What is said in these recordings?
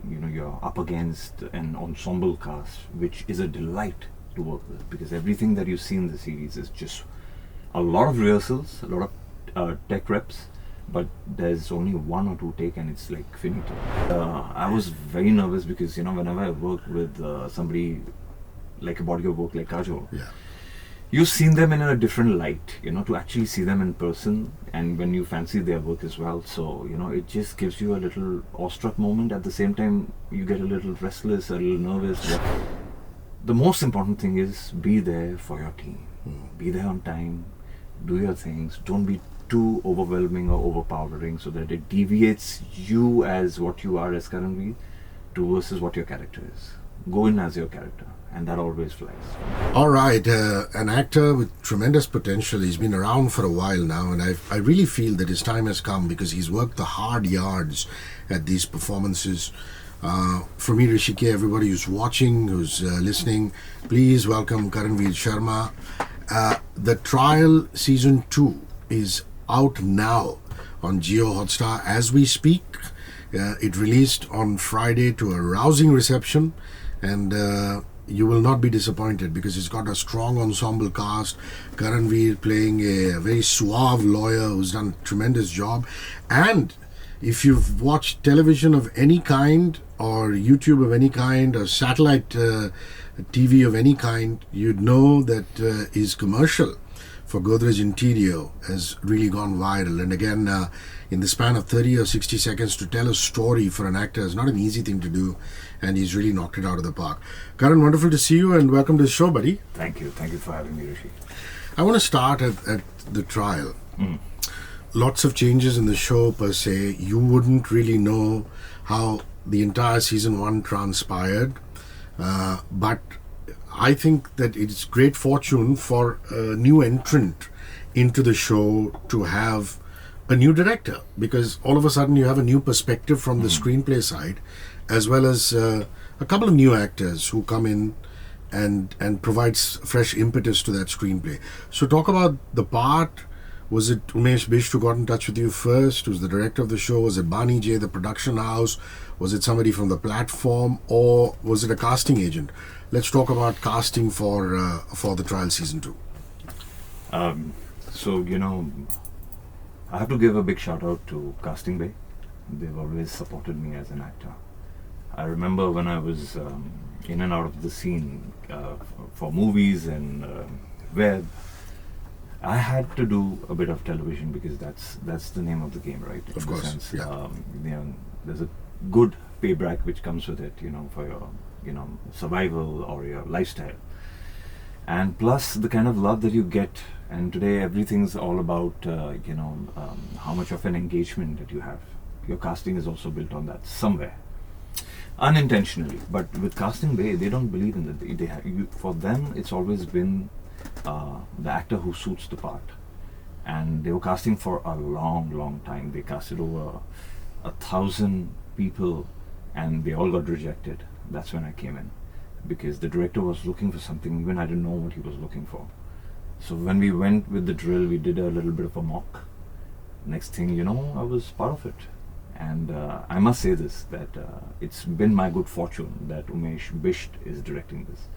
you're up against an ensemble cast, which is a delight to work with, because everything that you see in the series is just a lot of rehearsals, a lot of tech reps, but there's only one or two take and it's like finito. I was very nervous because whenever I work with somebody like a body of work like Kajol, you've seen them in a different light, to actually see them in person, and when you fancy their work as well. So, it just gives you a little awestruck moment. At the same time, you get a little restless, a little nervous. The most important thing is be there for your team. Be there on time, do your things, don't be too overwhelming or overpowering so that it deviates you as what you are as Karanvir to versus what your character is. Go in as your character, and that always flies. All right, an actor with tremendous potential. He's been around for a while now, and I really feel that his time has come because he's worked the hard yards at these performances. For me, Hrishi K, everybody who's watching, who's listening, please welcome Karanvir Sharma. The Trial Season 2 is out now on Jio Hotstar as we speak. It released on Friday to a rousing reception, and you will not be disappointed because it's got a strong ensemble cast. Karanvir playing a very suave lawyer who's done a tremendous job. And if you've watched television of any kind, or YouTube of any kind, or satellite TV of any kind, you'd know that his commercial for Godrej Interior has really gone viral. And again, in the span of 30 or 60 seconds to tell a story for an actor is not an easy thing to do, and he's really knocked it out of the park. Karan, wonderful to see you, and welcome to the show, buddy. Thank you for having me, Hrishi. I want to start at the trial. Lots of changes in the show per se. You wouldn't really know how the entire season 1 transpired, but I think that it's great fortune for a new entrant into the show to have a new director, because all of a sudden you have a new perspective from the screenplay side, as well as a couple of new actors who come in and provides fresh impetus to that screenplay. So talk about the part. Was it Umesh Bisht who got in touch with you first, who's the director of the show? Was it Bani J, the production house? Was it somebody from the platform, or was it a casting agent? Let's talk about casting for the Trial Season 2. So, I have to give a big shout out to Casting Bay. They've always supported me as an actor. I remember when I was in and out of the scene for movies and web, I had to do a bit of television because that's the name of the game, right? Of course, yeah. There's a good payback which comes with it, for your survival or your lifestyle, and plus the kind of love that you get. And today everything's all about how much of an engagement that you have. Your casting is also built on that somewhere, unintentionally. But with Casting Bay, they don't believe in that. For them, it's always been the actor who suits the part, and they were casting for a long time. They casted over 1,000 people, and they all got rejected. That's when I came in, because the director was looking for something even I didn't know what he was looking for. So when we went with the drill, we did a little bit of a mock. Next thing you know, I was part of it. And I must say this, that it's been my good fortune that Umesh Bisht is directing this,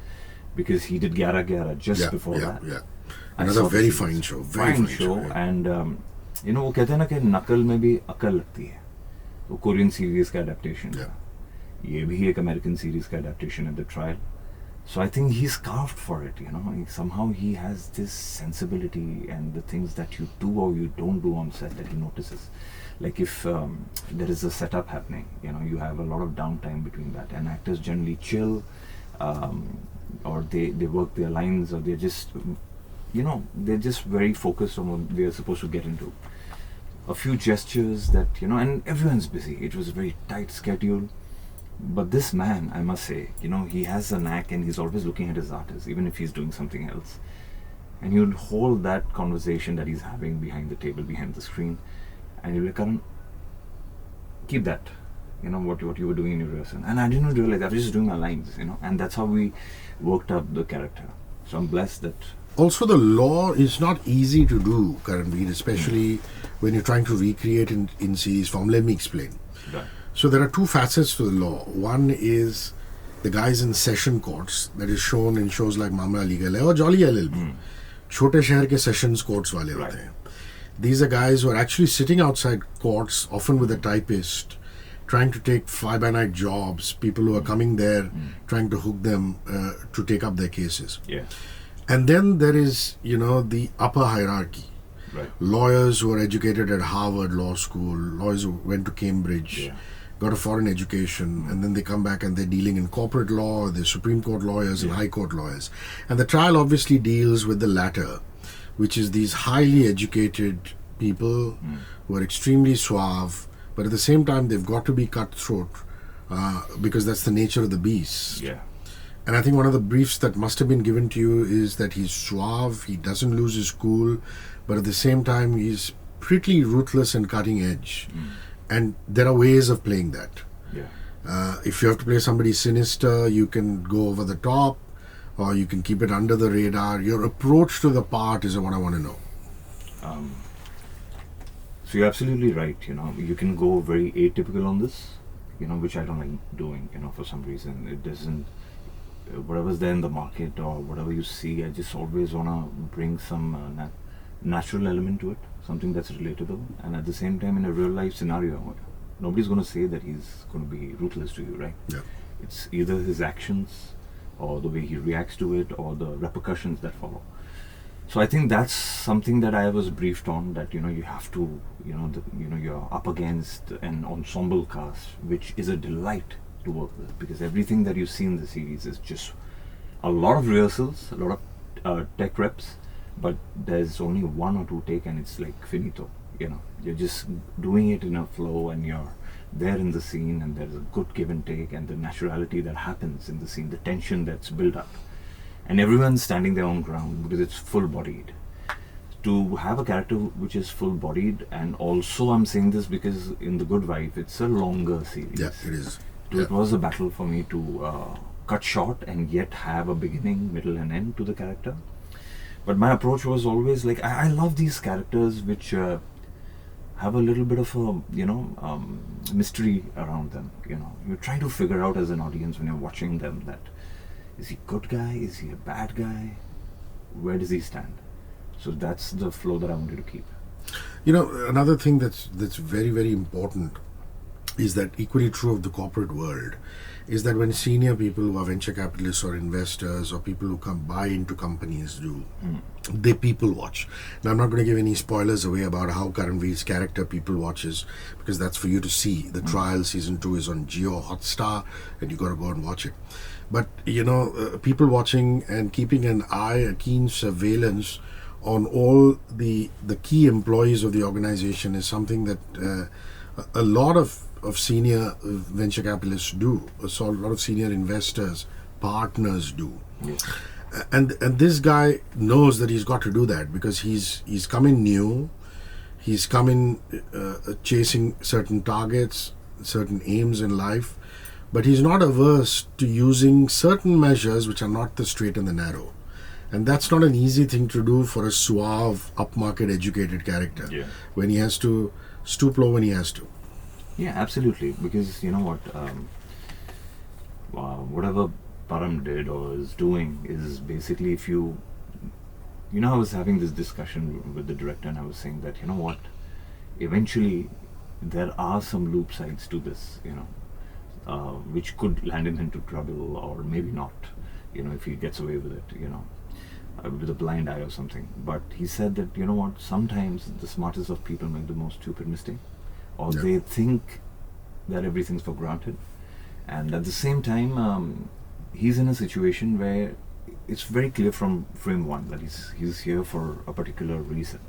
because he did Gyara Gyara just before that. Yeah. Another very fine show. Fine show. And वो कहते हैं ना कि नकल में भी अकल लगती है. वो कोरियन सीरीज का adaptation था. ये भी एक American series का adaptation at the trial. So I think he's carved for it, somehow he has this sensibility, and the things that you do or you don't do on set that he notices. Like if there is a setup happening, you have a lot of downtime between that, and actors generally chill, or they work their lines, or they're just, they're just very focused on what they're supposed to get into. A few gestures that, and everyone's busy. It was a very tight schedule. But this man, I must say, he has a knack, and he's always looking at his artist, even if he's doing something else. And you'd hold that conversation that he's having behind the table, behind the screen, and you'll be like, Karan, keep that, what you were doing in your rehearsal. And I didn't realize, I was just doing my lines, and that's how we worked up the character. So I'm blessed that... Also, the law is not easy to do, Karanvir, especially when you're trying to recreate in series form. Let me explain. Right. So there are two facets to the law. One is the guys in session courts that is shown in shows like Mamla Legal or Jolly LLB. छोटे शहर के sessions courts वाले होते हैं. These are guys who are actually sitting outside courts, often with a typist, trying to take fly-by-night jobs, people who are coming there, trying to hook them to take up their cases. Yeah. And then there is, the upper hierarchy. Right. Lawyers who are educated at Harvard Law School, lawyers who went to Cambridge, got a foreign education, and then they come back and they're dealing in corporate law, they're Supreme Court lawyers and High Court lawyers. And the trial obviously deals with the latter, which is these highly educated people who are extremely suave, but at the same time they've got to be cutthroat because that's the nature of the beast. Yeah. And I think one of the briefs that must have been given to you is that he's suave, he doesn't lose his cool, but at the same time he's pretty ruthless and cutting edge. And there are ways of playing that. Yeah. If you have to play somebody sinister, you can go over the top, or you can keep it under the radar. Your approach to the part is what I want to know. So you're absolutely right. You can go very atypical on this, which I don't like doing. For some reason, it doesn't. Whatever's there in the market or whatever you see, I just always want to bring some natural element to it, something that's relatable, and at the same time, in a real life scenario, nobody's going to say that he's going to be ruthless to you, right? Yeah. It's either his actions or the way he reacts to it or the repercussions that follow. So I think that's something that I was briefed on, that you have to, you're up against an ensemble cast, which is a delight to work with, because everything that you see in the series is just a lot of rehearsals, a lot of tech reps, but there's only one or two take and it's like finito. You're just doing it in a flow and you're there in the scene, and there's a good give and take, and the naturality that happens in the scene, the tension that's built up, and everyone's standing their own ground because it's full-bodied. To have a character which is full-bodied, and also I'm saying this because in The Good Wife it's a longer series. Yeah, it is. So it was a battle for me to cut short and yet have a beginning, middle and end to the character. But my approach was always like, I love these characters which have a little bit of a mystery around them. You try to figure out as an audience when you're watching them, that is he a good guy, is he a bad guy, where does he stand? So that's the flow that I wanted to keep. Another thing that's very, very important is that equally true of the corporate world, is that when senior people who are venture capitalists or investors or people who come buy into companies they people watch. Now I'm not going to give any spoilers away about how Karanvir's character people watches, because that's for you to see. The trial season 2 is on Jio Hotstar and you got to go and watch it. But people watching and keeping an eye, a keen surveillance on all the key employees of the organization is something that a lot of senior venture capitalists do. So a lot of senior investors, partners do. Yes. And this guy knows that he's got to do that, because he's come in new, he's come in chasing certain targets, certain aims in life, but he's not averse to using certain measures which are not the straight and the narrow. And that's not an easy thing to do for a suave, upmarket, educated character. Yeah. When he has to stoop low when he has to. Yeah, absolutely. Because you know what, whatever Param did or is doing is basically, if you I was having this discussion with the director and I was saying that, eventually there are some loop sides to this, which could land him into trouble, or maybe not, if he gets away with it, with a blind eye or something. But he said that, sometimes the smartest of people make the most stupid mistake, or they think that everything's for granted. And at the same time, he's in a situation where it's very clear from frame one that he's here for a particular reason.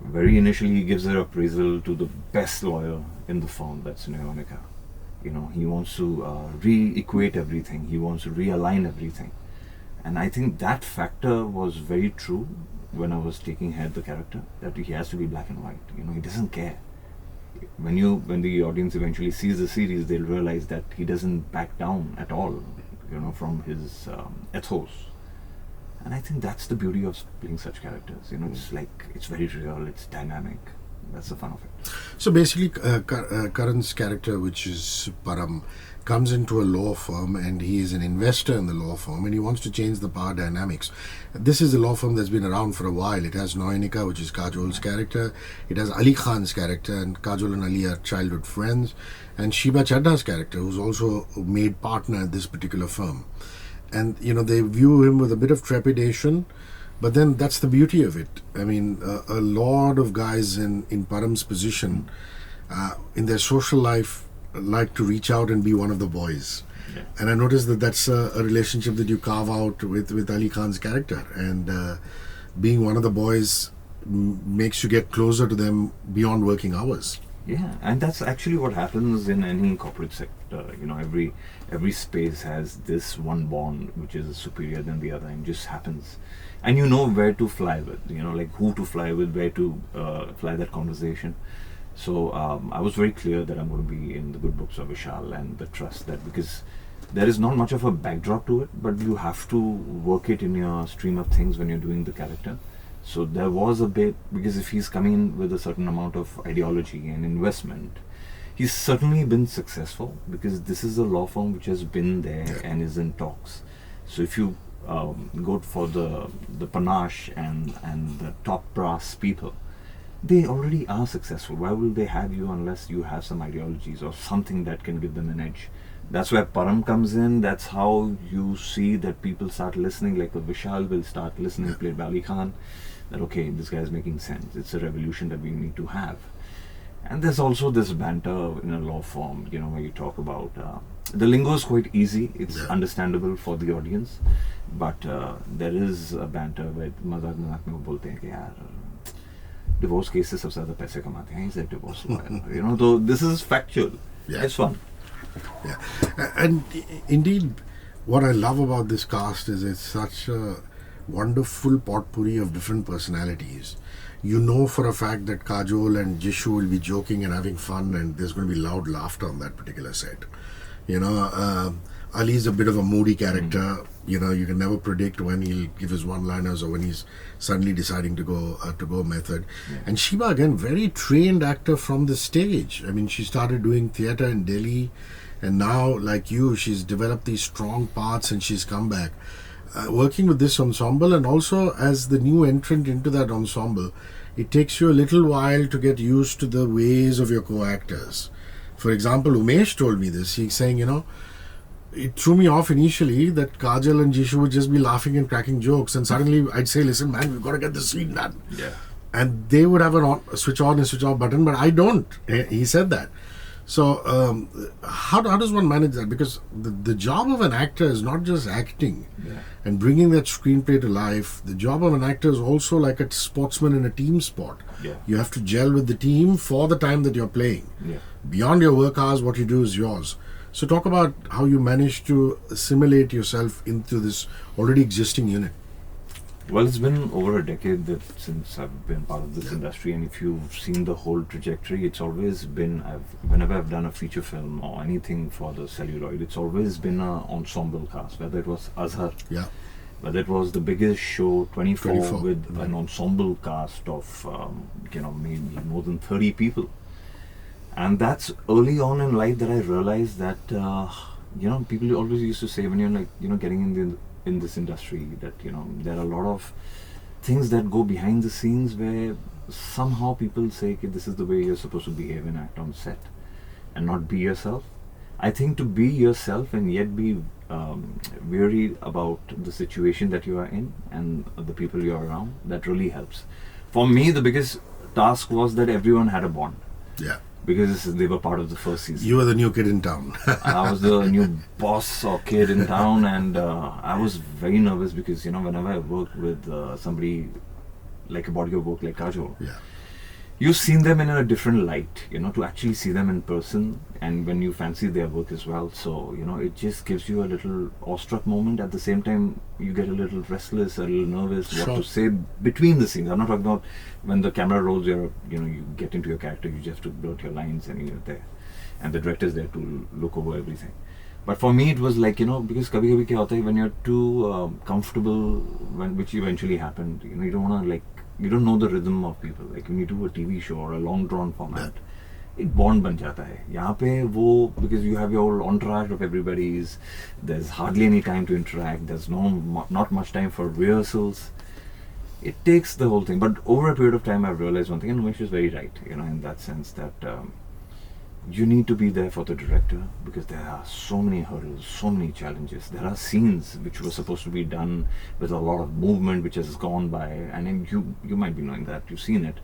Very initially, he gives her appraisal to the best lawyer in the firm, that's Neonica. He wants to re-equate everything, he wants to realign everything. And I think that factor was very true when I was taking head the character, that he has to be black and white. He doesn't care. When the audience eventually sees the series, they'll realize that he doesn't back down at all, from his ethos. And I think that's the beauty of playing such characters. It's like, it's very real, it's dynamic, that's the fun of it. So basically, Karan's character, which is Param, comes into a law firm, and he is an investor in the law firm, and he wants to change the power dynamics. This is a law firm that's been around for a while. It has Noyanika, which is Kajol's character. It has Ali Khan's character, and Kajol and Ali are childhood friends. And Sheba Chadda's character, who's also made partner at this particular firm. And, they view him with a bit of trepidation, but then that's the beauty of it. I mean, a lot of guys in Param's position, in their social life, like to reach out and be one of the boys. Yeah. And I noticed that that's a relationship that you carve out with Ali Khan's character. And being one of the boys makes you get closer to them beyond working hours. Yeah, and that's actually what happens in any corporate sector. Every space has this one bond which is superior than the other, and just happens. And you know where to fly with, like who to fly with, where to fly that conversation. So I was very clear that I'm going to be in the good books of Vishal, and the trust that, because there is not much of a backdrop to it, but you have to work it in your stream of things when you're doing the character. So there was a bit, because if he's coming in with a certain amount of ideology and investment, he's certainly been successful, because this is a law firm which has been there and is in talks. So if you go for the panache and the top brass people, they already are successful. Why will they have you unless you have some ideologies or something that can give them an edge? That's where Param comes in. That's how you see that people start listening, like Vishal will start listening, played by Ali Khan, that okay, this guy is making sense. It's a revolution that we need to have. And there's also this banter in a law firm, where you talk about, the lingo is quite easy, it's understandable for the audience, but there is a banter where mazak mein wo bolte hain ki yaar, divorce cases sabse zyada paise kamate hain, he's a divorce lawyer. So this is factual. It's fun. Yeah, and indeed, what I love about this cast is it's such a wonderful potpourri of different personalities. You know for a fact that Kajol and Jishu will be joking and having fun, and there's going to be loud laughter on that particular set. Ali's a bit of a moody character. You can never predict when he'll give his one-liners or when he's suddenly deciding to go method. And Sheba, again, very trained actor from the stage. I mean, she started doing theatre in Delhi, and now, like you, she's developed these strong parts and she's come back. Working with this ensemble, and also as the new entrant into that ensemble, it takes you a little while to get used to the ways of your co-actors. For example, Umesh told me this. He's saying, it threw me off initially that Kajal and Jishu would just be laughing and cracking jokes, and suddenly I'd say, listen man, we've got to get the scene done. Yeah. And they would have a switch on and switch off button, but I don't. He said that. So how does one manage that? Because the job of an actor is not just acting and bringing that screenplay to life. The job of an actor is also like a sportsman in a team sport. You have to gel with the team for the time that you're playing. Beyond your work hours, what you do is yours. So talk about how you managed to assimilate yourself into this already existing unit. Well, it's been over a decade since I've been part of this industry, and if you've seen the whole trajectory, it's always been, whenever I've done a feature film or anything for the celluloid, it's always been an ensemble cast, whether it was Azhar, whether it was the biggest show, 24 with an ensemble cast of, maybe more than 30 people. And that's early on in life that I realized that, people always used to say when you're getting in this industry that, there are a lot of things that go behind the scenes where somehow people say, okay, this is the way you're supposed to behave and act on set and not be yourself. I think to be yourself and yet be weary about the situation that you are in and the people you're around, that really helps. For me, the biggest task was that everyone had a bond. Because they were part of the first season. You were the new kid in town. I was the new boss or kid in town, and I was very nervous because, whenever I worked with somebody like a body of work like Kajol, you've seen them in a different light, to actually see them in person, and when you fancy their work as well. So, it just gives you a little awestruck moment. At the same time, you get a little restless, a little nervous, what to say between the scenes. I'm not talking about when the camera rolls, you get into your character, you just have to blurt your lines and you're there. And the director's there to look over everything. But for me, it was like, because kabhi kabhi kya hota hai, when you're too comfortable, which eventually happened, you don't want to You don't know the rhythm of people. Like when you do a TV show or a long drawn format, एक bond बन जाता है. यहाँ पे वो, because you have your whole entourage of everybody's, there's hardly any time to interact. There's not much time for rehearsals. It takes the whole thing. But over a period of time, I've realized one thing, and Umesh is very right, in that sense that you need to be there for the director, because there are so many hurdles, so many challenges. There are scenes which were supposed to be done with a lot of movement which has gone by, and then you might be knowing that, you've seen it,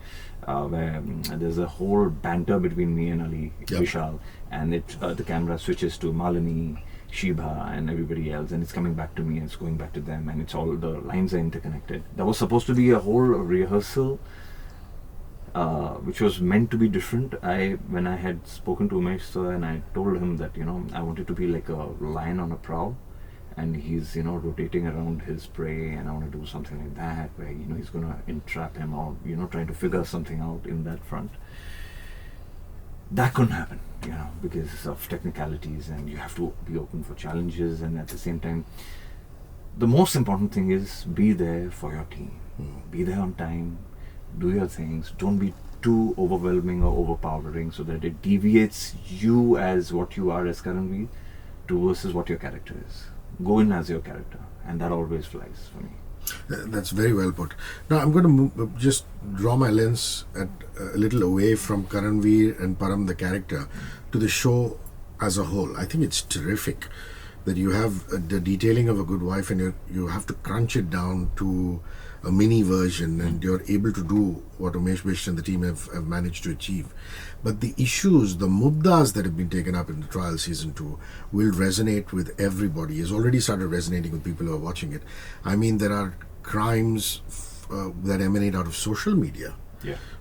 where there's a whole banter between me and Ali, Vishal, and the camera switches to Malini, Shibha and everybody else, and it's coming back to me and it's going back to them, and it's all, the lines are interconnected. There was supposed to be a whole rehearsal which was meant to be different. When I had spoken to Umesh sir, and I told him that I wanted to be like a lion on a prowl, and he's rotating around his prey, and I want to do something like that where he's going to entrap him, or trying to figure something out in that front. That couldn't happen, because of technicalities, and you have to be open for challenges, and at the same time, the most important thing is be there for your team. Be there on time, do your things, don't be too overwhelming or overpowering so that it deviates you as what you are as Karanvir to versus what your character is. Go in as your character, and that always flies for me. That's very well put. Now I'm going to just draw my lens a little away from Karanvir and Param the character to the show as a whole. I think it's terrific that you have the detailing of a good wife, and you have to crunch it down to a mini version, and you're able to do what Umesh Bish and the team have managed to achieve. But the issues, the muddas that have been taken up in the trial season 2 will resonate with everybody. It's already started resonating with people who are watching it. I mean, there are crimes that emanate out of social media,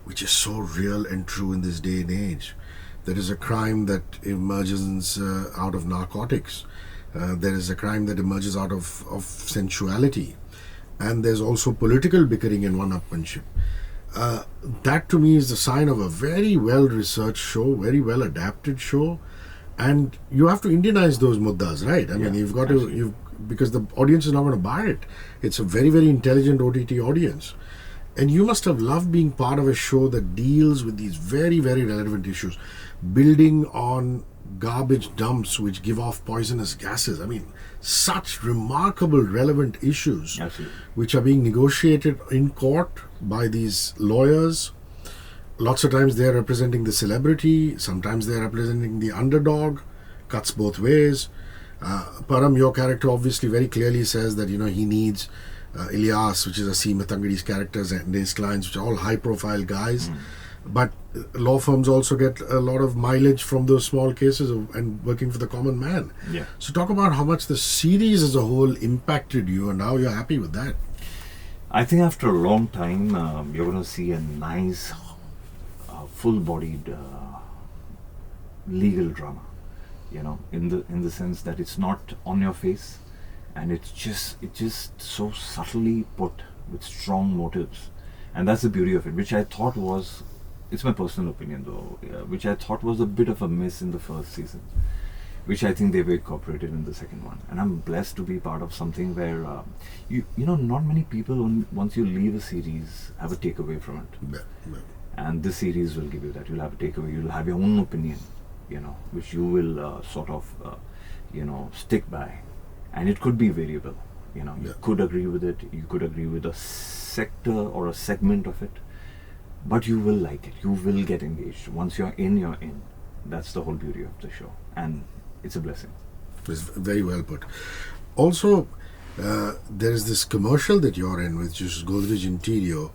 which is so real and true in this day and age. There is a crime that emerges out of narcotics. There is a crime that emerges out of sensuality. And there's also political bickering and one-upmanship. That to me is the sign of a very well-researched show, very well-adapted show, and you have to Indianize those muddas, right? I mean, you've got to, because the audience is not going to buy it. It's a very, very intelligent OTT audience. And you must have loved being part of a show that deals with these very, very relevant issues, building on garbage dumps which give off poisonous gases. I mean, such remarkable, relevant issues which are being negotiated in court by these lawyers. Lots of times they are representing the celebrity, sometimes they are representing the underdog, cuts both ways. Param, your character obviously very clearly says that he needs Ilyas, which is Aseem Matangadi's characters, and his clients, which are all high-profile guys. But law firms also get a lot of mileage from those small cases and working for the common man. So talk about how much the series as a whole impacted you and how you're happy with that. I think after a long time, you're going to see a nice, full-bodied legal drama. In the sense that it's not on your face, and it's just so subtly put with strong motives, and that's the beauty of it, which I thought was, it's my personal opinion though, which I thought was a bit of a miss in the first season, which I think they've incorporated in the second one. And I'm blessed to be part of something where not many people, once you leave a series, have a takeaway from it. And this series will give you that. You'll have a takeaway, you'll have your own opinion, which you will sort of stick by, and it could be variable. You could agree with it, you could agree with a sector or a segment of it, but you will like it, you will get engaged. Once you're in, you're in. That's the whole beauty of the show, and it's a blessing. It's very well put. Also, there is this commercial that you're in, which is Godrej Interior,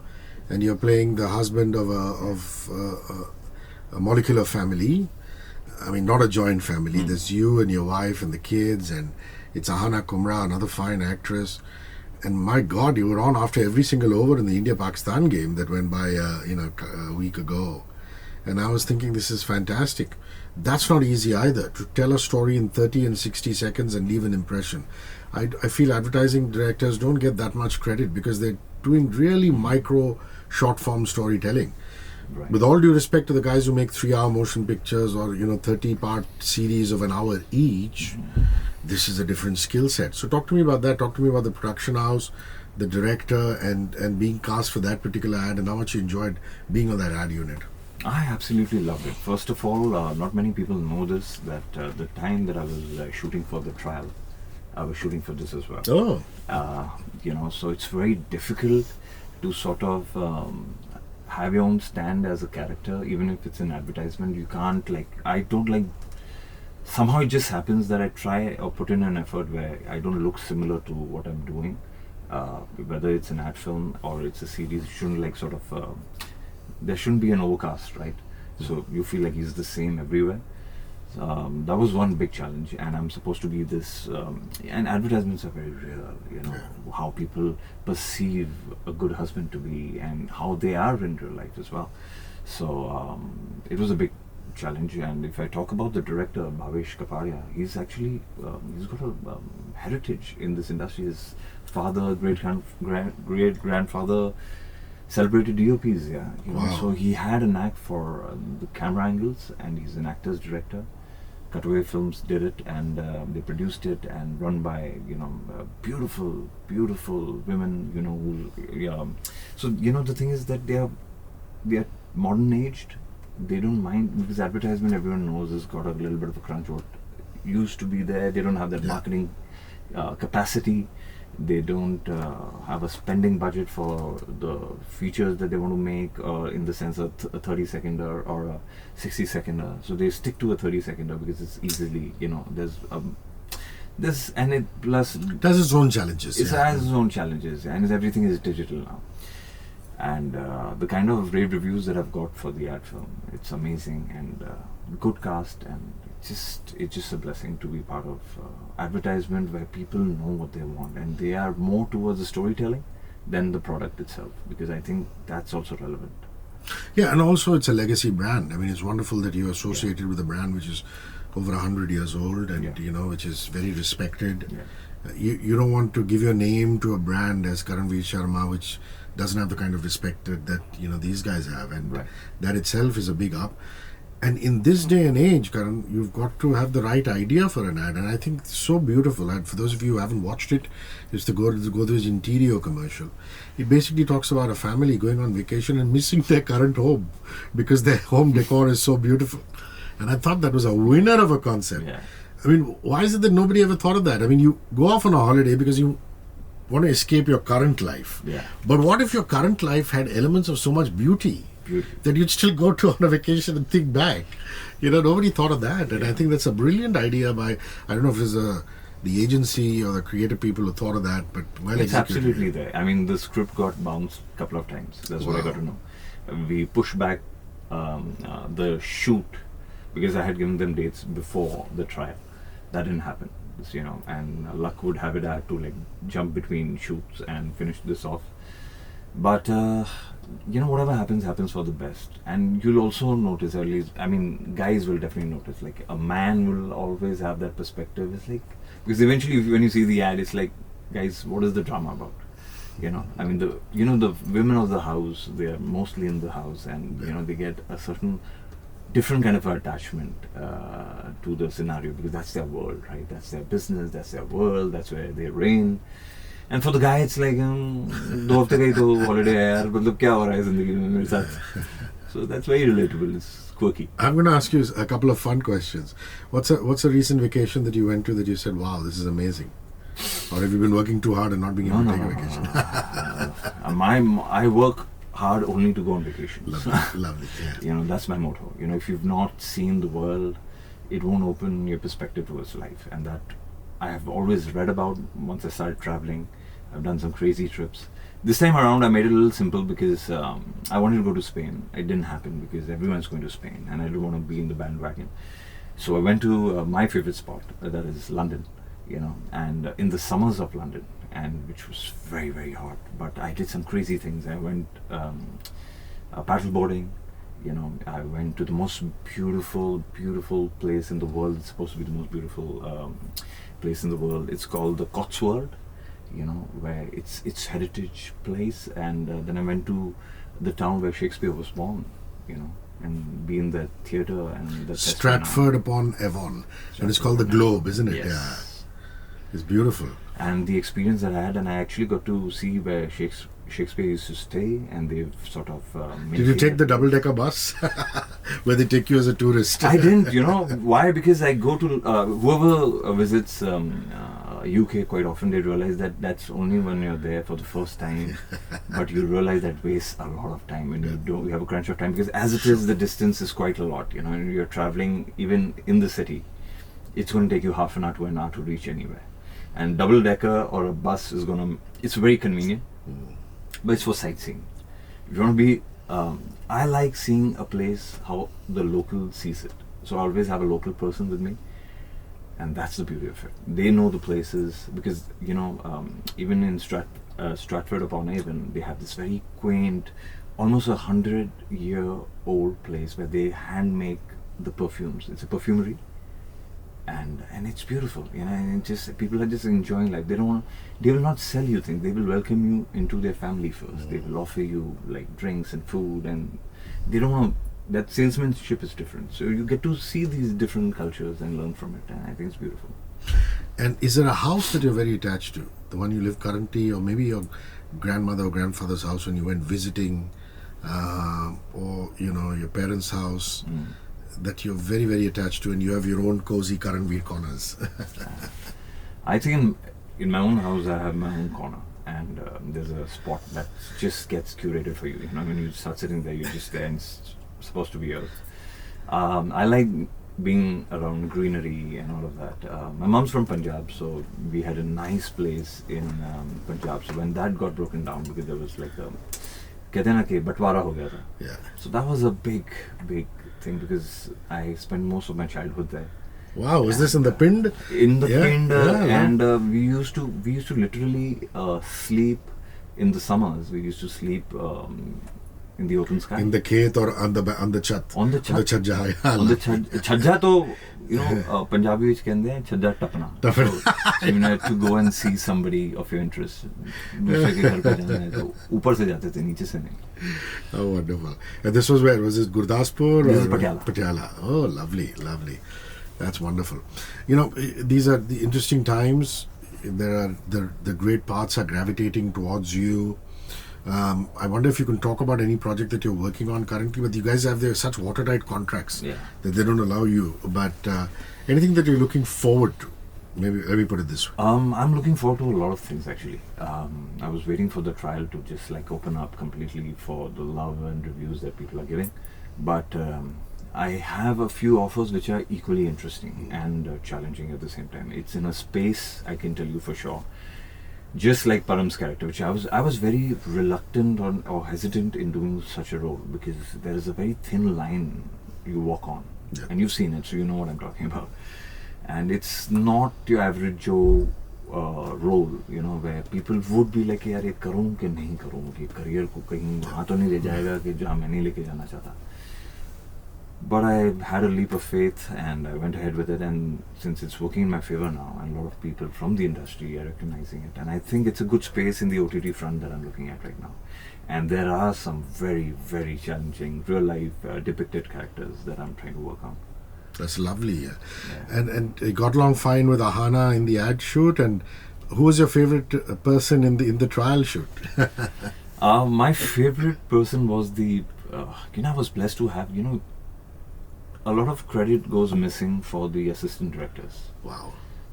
and you're playing the husband of a molecular family. I mean, not a joint family. There's you and your wife and the kids, and it's Ahaana Kumra, another fine actress. And my God, you were on after every single over in the India-Pakistan game that went by, a week ago. And I was thinking, this is fantastic. That's not easy either, to tell a story in 30 and 60 seconds and leave an impression. I feel advertising directors don't get that much credit because they're doing really micro short-form storytelling. Right. With all due respect to the guys who make 3-hour motion pictures or 30-part series of an hour each, this is a different skill set. So talk to me about that. Talk to me about the production house, the director, and being cast for that particular ad, and how much you enjoyed being on that ad unit. I absolutely loved it. First of all, not many people know this, that the time that I was shooting for the trial, I was shooting for this as well. Oh. So it's very difficult to sort of have your own stand as a character, even if it's an advertisement. You can't, somehow it just happens that I try or put in an effort where I don't look similar to what I'm doing. Whether it's an ad film or it's a series, it shouldn't there shouldn't be an overcast, right? So you feel like he's the same everywhere. That was one big challenge, and I'm supposed to be this. And advertisements are very real, how people perceive a good husband to be, and how they are in real life as well. So it was a big challenge. And if I talk about the director Bhavesh Kapadia, he's actually he's got a heritage in this industry. His father, great grandfather, celebrated DOPs, Wow. So he had a knack for the camera angles, and he's an actor's director. Cutaway Films did it, and they produced it, and run by beautiful women. So the thing is that they are modern aged. They don't mind, because advertisement, everyone knows, has got a little bit of a crunch. What used to be there, they don't have that marketing capacity. They don't have a spending budget for the features that they want to make, in the sense of a 30-seconder or a 60-seconder. So they stick to a 30-seconder because it's easily, there's and it plus It has its own challenges. it has its own challenges, and everything is digital now. And the kind of rave reviews that I've got for the ad film, it's amazing, and good cast, and it's just a blessing to be part of advertisement where people know what they want, and they are more towards the storytelling than the product itself, because I think that's also relevant. Yeah, and also it's a legacy brand. I mean, it's wonderful that you're associated with a brand which is over 100 years old, and which is very respected. Yeah. You don't want to give your name to a brand as Karanvir Sharma, which doesn't have the kind of respect that these guys have, and Right. that itself is a big up. And in this day and age, Karan, you've got to have the right idea for an ad, and I think it's so beautiful. And for those of you who haven't watched it, it's the Godrej interior commercial. It basically talks about a family going on vacation and missing their current home because their home decor is so beautiful. And I thought that was a winner of a concept. Yeah. I mean, why is it that nobody ever thought of that? I mean, you go off on a holiday because you want to escape your current life. Yeah. But what if your current life had elements of so much beauty that you'd still go to on a vacation and think back? Nobody thought of that. And I think that's a brilliant idea by, I don't know if it's the agency or the creative people who thought of that, but well It's executed. absolutely there. I mean, the script got bounced a couple of times. That's what I got to know. We pushed back the shoot because I had given them dates before the trial. That didn't happen, and luck would have it, I had to jump between shoots and finish this off. But whatever happens for the best. And you'll also notice, at least, I mean, guys will definitely notice, a man will always have that perspective. It's because eventually when you see the ad, it's guys, what is the drama about? I mean, the women of the house, they are mostly in the house, and they get a certain different kind of attachment to the scenario, because that's their world, right? That's their business, that's their world, that's where they reign. And for the guy, it's 2 हफ्ते का ही तो holiday है यार, मतलब क्या हो रहा है जिंदगी में मेरे साथ. So that's very relatable. It's quirky. I'm going to ask you a couple of fun questions. What's a recent vacation that you went to that you said, wow, this is amazing? Or have you been working too hard and not being able to take a vacation? I work hard only to go on vacation. Lovely. Yeah. That's my motto. If you've not seen the world, it won't open your perspective towards life. And that I have always read about. Once I started traveling, I've done some crazy trips. This time around, I made it a little simple because I wanted to go to Spain. It didn't happen because everyone's going to Spain, and I didn't want to be in the bandwagon. So I went to my favorite spot, that is London, and in the summers of London, and which was very, very hot. But I did some crazy things. I went paddleboarding. I went to the most beautiful place in the world. It's supposed to be the most beautiful place in the world. It's called the Cotswold, where it's heritage place. And then I went to the town where Shakespeare was born, and be in the theatre and the Stratford upon Avon, and it's called the Globe, isn't it? Yes. It's beautiful. And the experience that I had, and I actually got to see where Shakespeare used to stay, and they've sort of Did you take the double-decker bus where they take you as a tourist? I didn't, why? Because I go to whoever visits UK quite often, they realize that that's only when you're there for the first time, but you realize that wastes a lot of time when you have a crunch of time, because as it is, the distance is quite a lot, and you're traveling even in the city, it's going to take you half an hour to an hour to reach anywhere. And double-decker or a bus is it's very convenient, but it's for sightseeing. If you want to be, I like seeing a place how the local sees it. So I always have a local person with me, and that's the beauty of it. They know the places, because even in Stratford-upon-Avon, they have this very quaint, almost 100-year-old place where they hand make the perfumes. It's a perfumery. And it's beautiful, and just people are just enjoying life. They will not sell you things. They will welcome you into their family first. They will offer you like drinks and food, and they don't want that salesmanship is different. So you get to see these different cultures and learn from it, and I think it's beautiful. And is there a house that you're very attached to? The one you live currently, or maybe your grandmother or grandfather's house when you went visiting, or your parents' house? That you're very, very attached to, and you have your own cozy Karanvir corners. I think in my own house I have my own corner, and there's a spot that just gets curated for you. When you start sitting there, you're just there, and it's supposed to be yours. I like being around greenery and all of that. My mom's from Punjab, so we had a nice place in Punjab. So when that got broken down, because there was like कहते हैं ना कि बंटवारा हो गया था. So that was a big thing, because I spent most of my childhood there. Wow, is this in the Pind? In the Pind, and we used to literally sleep in the summers. We used to sleep in the open sky. In the khet or on the chat. On the chhajja. On the chhajja to Punjabi which कहते हैं chhajja tapna. So you had to go and see somebody of your interest. दूसरे के घर पे जाना है तो ऊपर से जाते थे, नीचे से नहीं. Oh, wonderful. And this was where? Was this Gurdaspur? This is Patiala. Patiala. Oh, lovely. That's wonderful. These are the interesting times. The great paths are gravitating towards you. I wonder if you can talk about any project that you're working on currently, but you guys have such watertight contracts that they don't allow you. But anything that you're looking forward to? Maybe let me put it this way. I'm looking forward to a lot of things actually. I was waiting for the trial to just open up completely for the love and reviews that people are giving. But I have a few offers which are equally interesting and challenging at the same time. It's in a space, I can tell you for sure. Just like Param's character, which I was very reluctant or hesitant in doing such a role, because there is a very thin line you walk on, and you've seen it, so you know what I'm talking about. And it's not your average Joe role, where people would be like, यार ये करूँ कि नहीं करूँ, कि career को कहीं वहाँ तो नहीं ले जाएगा कि जहाँ मैं नहीं लेके जाना चाहता. But I had a leap of faith and I went ahead with it, and since it's working in my favor now, and a lot of people from the industry are recognizing it, and I think it's a good space in the OTT front that I'm looking at right now. And there are some very, very challenging real life depicted characters that I'm trying to work on. That's lovely. And you got along fine with Ahaana in the ad shoot. And who was your favorite person in the trial shoot? My favorite person was I was blessed to have, a lot of credit goes missing for the assistant directors. Wow.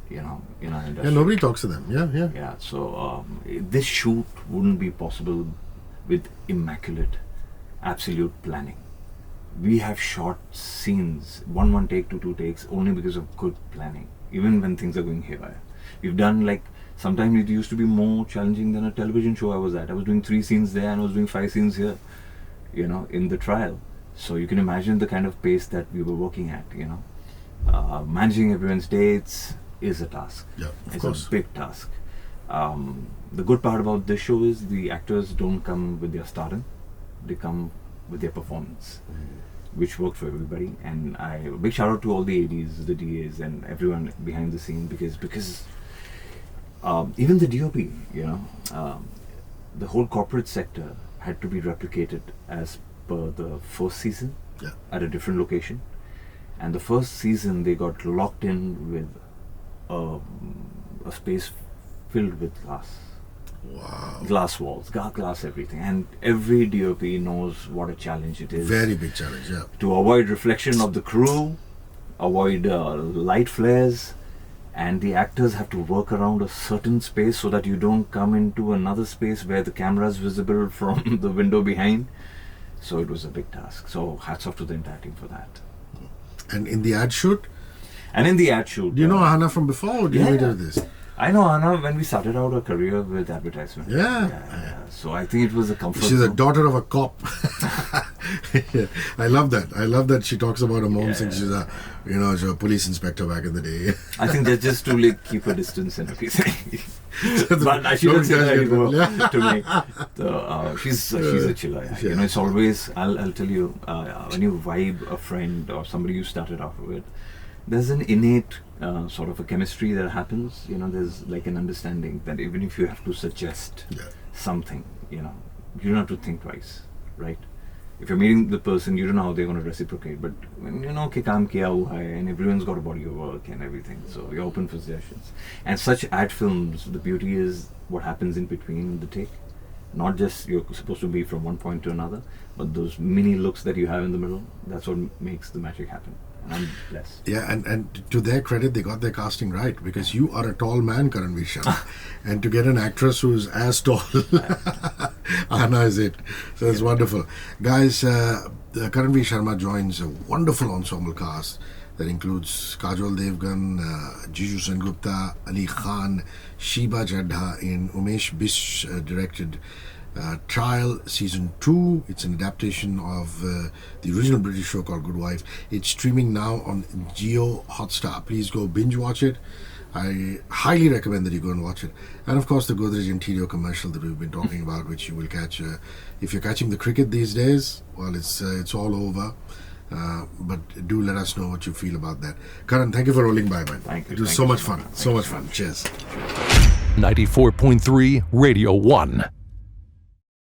In our industry. Yeah, nobody talks to them. Yeah. Yeah, so this shoot wouldn't be possible with immaculate, absolute planning. We have shot scenes, one take, two takes, only because of good planning, even when things are going haywire. We've done sometimes it used to be more challenging than a television show I was at. I was doing 3 scenes there and I was doing 5 scenes here, in the trial. So you can imagine the kind of pace that we were working at, Managing everyone's dates is a task. Yeah, of course. A big task. The good part about this show is the actors don't come with their stardom, they come with their performance, which worked for everybody. And a big shout out to all the ADs, the DAs, and everyone behind the scene, because even the DOP, the whole corporate sector had to be replicated as per the first season at a different location. And the first season they got locked in with a a space filled with glass. Wow. Glass walls, glass everything. And every DOP knows what a challenge it is. Very big challenge, yeah. To avoid reflection of the crew, avoid light flares, and the actors have to work around a certain space so that you don't come into another space where the camera is visible from the window behind. So it was a big task. So hats off to the entire team for that. And in the ad shoot? And in the ad shoot... Do you know Ahaana from before, or do you know this? I know Ahaana when we started out our career with advertisement. Yeah. So I think it was a comfort She's zone. a daughter of a cop. Yeah. I love that. I love that she talks about her mom saying she's a, she's a police inspector back in the day. I think that's just to like keep her distance and everything. But I shouldn't say that anymore to me. She's a chiller. Yeah. It's always, I'll tell you, when you vibe a friend or somebody you started off with, there's an innate sort of a chemistry that happens. There's like an understanding that even if you have to suggest something, you don't have to think twice, right? If you're meeting the person, you don't know how they're going to reciprocate, but when कि काम किया हुआ है and everyone's got a body of work and everything, so you're open for suggestions. And such ad films, the beauty is what happens in between the take. Not just you're supposed to be from one point to another, but those mini looks that you have in the middle, that's what makes the magic happen. And I'm blessed. Yeah, and to their credit, they got their casting right, because you are a tall man, Karanvir Sharma. And to get an actress who's as tall, Ahaana is it. So it's wonderful. Guys, Karanvir Sharma joins a wonderful ensemble cast that includes Kajol Devgan, Jiju Sengupta, Ali Khan, Sheba Jadha in Umesh Bish directed Trial Season 2. It's an adaptation of the original British show called Good Wife. It's streaming now on Jio Hotstar. Please go binge watch it. I highly recommend that you go and watch it. And of course the Godrej interior commercial that we've been talking about, which you will catch if you're catching the cricket these days. Well, it's all over. But do let us know what you feel about that. Karan, thank you for rolling by, man. Thank you. It was so much fun. So much fun. Cheers. 94.3 Radio 1.